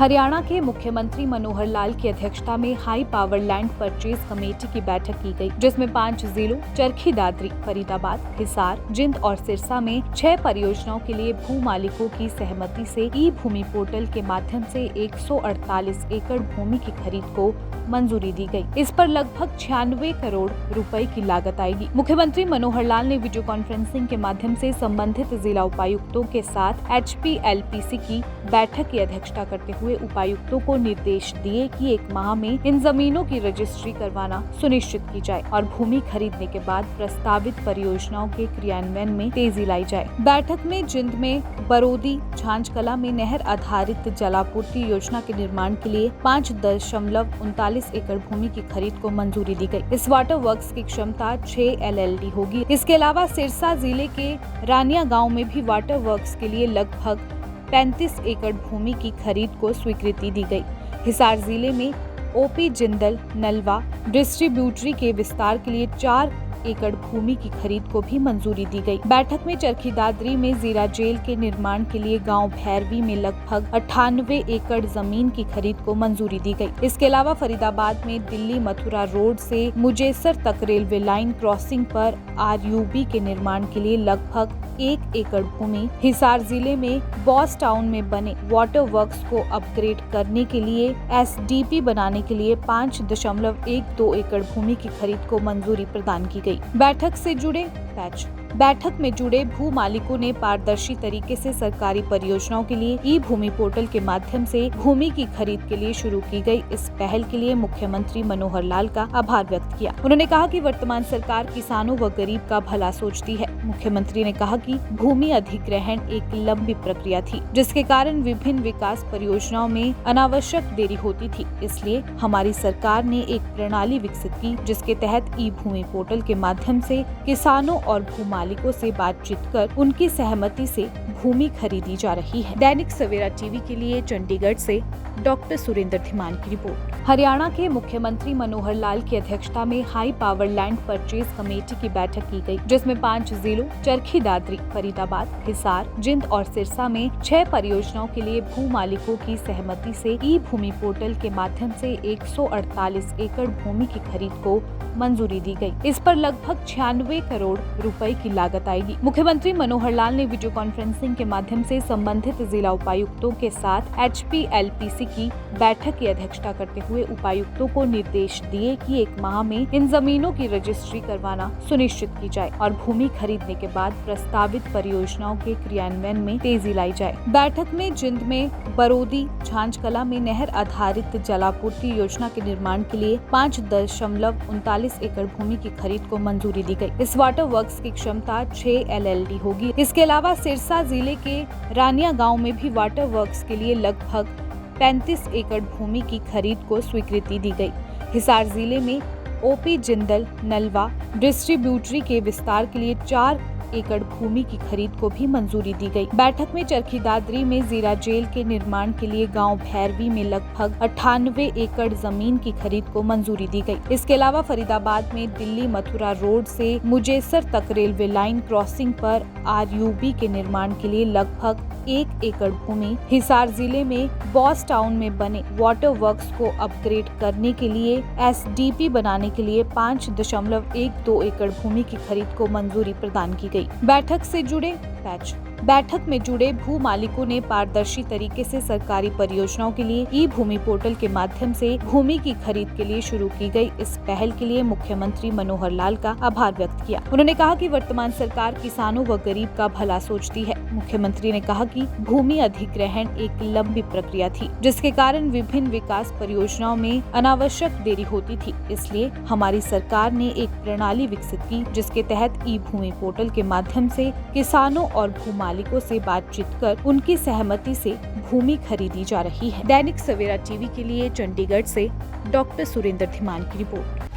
हरियाणा के मुख्यमंत्री मनोहर लाल की अध्यक्षता में high power land purchase committee की बैठक की गई, जिसमें 5 जिलों चरखी दादरी, फरीदाबाद, हिसार, जिंद और सिरसा में 6 परियोजनाओं के लिए भू मालिकों की सहमति से ई भूमि पोर्टल के माध्यम से 148 एकड़ भूमि की खरीद को मंजूरी दी गई। इस पर लगभग 96 करोड़ रुपए की लागत आएगी। मुख्यमंत्री मनोहर लाल ने वीडियो कॉन्फ्रेंसिंग के माध्यम से संबंधित जिला उपायुक्तों के साथ HPLPC की बैठक की अध्यक्षता करते हुए उपायुक्तों को निर्देश दिए कि 1 माह में इन जमीनों की रजिस्ट्री करवाना सुनिश्चित की जाए और भूमि खरीदने के बाद प्रस्तावित परियोजनाओं के क्रियान्वयन में तेजी लाई जाए। बैठक में जिंद में बरोदी झांझकला में नहर आधारित जलापूर्ति योजना के निर्माण के लिए 5.39 एकड़ भूमि की खरीद को मंजूरी दी गई। इस वाटर वर्क्स की क्षमता 6 LLD होगी। इसके अलावा सिरसा जिले के रानिया गाँव में भी वाटर वर्क्स के लिए लगभग 35 एकड़ भूमि की खरीद को स्वीकृति दी गई। हिसार जिले में OP जिंदल नलवा डिस्ट्रीब्यूटरी के विस्तार के लिए 4 एकड़ भूमि की खरीद को भी मंजूरी दी गई। बैठक में चरखी दादरी में जीरा जेल के निर्माण के लिए गांव भैरवी में लगभग 98 एकड़ जमीन की खरीद को मंजूरी दी गई। इसके अलावा फरीदाबाद में दिल्ली मथुरा रोड से मुजेसर तक रेलवे लाइन क्रॉसिंग पर RUB के निर्माण के लिए लगभग 1 एकड़ भूमि, हिसार जिले में बॉस टाउन में बने वाटर वर्क्स को अपग्रेड करने के लिए SDP बनाने के लिए 5.12 एकड़ भूमि की खरीद को मंजूरी प्रदान की गई। बैठक में जुड़े भू मालिकों ने पारदर्शी तरीके से सरकारी परियोजनाओं के लिए ई भूमि पोर्टल के माध्यम से भूमि की खरीद के लिए शुरू की गई इस पहल के लिए मुख्यमंत्री मनोहर लाल का आभार व्यक्त किया। उन्होंने कहा कि वर्तमान सरकार किसानों व गरीब का भला सोचती है। मुख्यमंत्री ने कहा कि भूमि अधिग्रहण एक लंबी प्रक्रिया थी, जिसके कारण विभिन्न विकास परियोजनाओं में अनावश्यक देरी होती थी। इसलिए हमारी सरकार ने एक प्रणाली विकसित की, जिसके तहत ई भूमि पोर्टल के माध्यम से किसानों और भू मालिकों से बातचीत कर उनकी सहमति से भूमि खरीदी जा रही है। दैनिक सवेरा टीवी के लिए चंडीगढ़ से डॉक्टर सुरेंद्र धीमान की रिपोर्ट। हरियाणा के मुख्यमंत्री मनोहर लाल की अध्यक्षता में high power land purchase committee की बैठक की गई, जिसमें 5 जिलों चरखी दादरी, फरीदाबाद, हिसार, जिंद और सिरसा में 6 परियोजनाओं के लिए भू मालिकों की सहमति से ई भूमि पोर्टल के माध्यम से 148 एकड़ भूमि की खरीद को मंजूरी दी गई। इस पर लगभग 96 करोड़ रुपए की लागत आएगी। मुख्यमंत्री मनोहर लाल ने वीडियो कॉन्फ्रेंसिंग के माध्यम से संबंधित जिला उपायुक्तों के साथ HPLPC की बैठक की अध्यक्षता करते हुए उपायुक्तों को निर्देश दिए कि 1 माह में इन जमीनों की रजिस्ट्री करवाना सुनिश्चित की जाए और भूमि खरीदने के बाद प्रस्तावित परियोजनाओं के क्रियान्वयन में तेजी लाई जाए। बैठक में जिंद में बरोदी झांझकला में नहर आधारित जलापूर्ति योजना के निर्माण के लिए 5.39 एकड़ भूमि की खरीद को मंजूरी दी गई। इस वाटर वर्क्स की क्षमता 6 LLD होगी। इसके अलावा सिरसा जिले के रानिया गाँव में भी वाटर वर्क्स के लिए लगभग 35 एकड़ भूमि की खरीद को स्वीकृति दी गई। हिसार जिले में OP जिंदल नलवा डिस्ट्रीब्यूटरी के विस्तार के लिए 4 एकड़ भूमि की खरीद को भी मंजूरी दी गई। बैठक में चरखी दादरी में जीरा जेल के निर्माण के लिए गांव भैरवी में लगभग 98 एकड़ जमीन की खरीद को मंजूरी दी गई। इसके अलावा फरीदाबाद में दिल्ली मथुरा रोड से मुजेसर तक रेलवे लाइन क्रॉसिंग पर RUB के निर्माण के लिए लगभग 1 एकड़ भूमि, हिसार जिले में बॉस टाउन में बने वाटर वर्क्स को अपग्रेड करने के लिए SDP बनाने के लिए 5.12 एकड़ भूमि की खरीद को मंजूरी प्रदान की गई। बैठक में जुड़े भू मालिकों ने पारदर्शी तरीके से सरकारी परियोजनाओं के लिए ई भूमि पोर्टल के माध्यम से भूमि की खरीद के लिए शुरू की गई इस पहल के लिए मुख्यमंत्री मनोहर लाल का आभार व्यक्त किया। उन्होंने कहा कि वर्तमान सरकार किसानों व गरीब का भला सोचती है। मुख्यमंत्री ने कहा कि भूमि अधिग्रहण एक लंबी प्रक्रिया थी, जिसके कारण विभिन्न विकास परियोजनाओं में अनावश्यक देरी होती थी। इसलिए हमारी सरकार ने एक प्रणाली विकसित की, जिसके तहत ई भूमि पोर्टल के माध्यम से किसानों और भू मालिकों से बातचीत कर उनकी सहमति से भूमि खरीदी जा रही है। दैनिक सवेरा टीवी के लिए चंडीगढ़ से डॉक्टर सुरेंद्र धीमान की रिपोर्ट।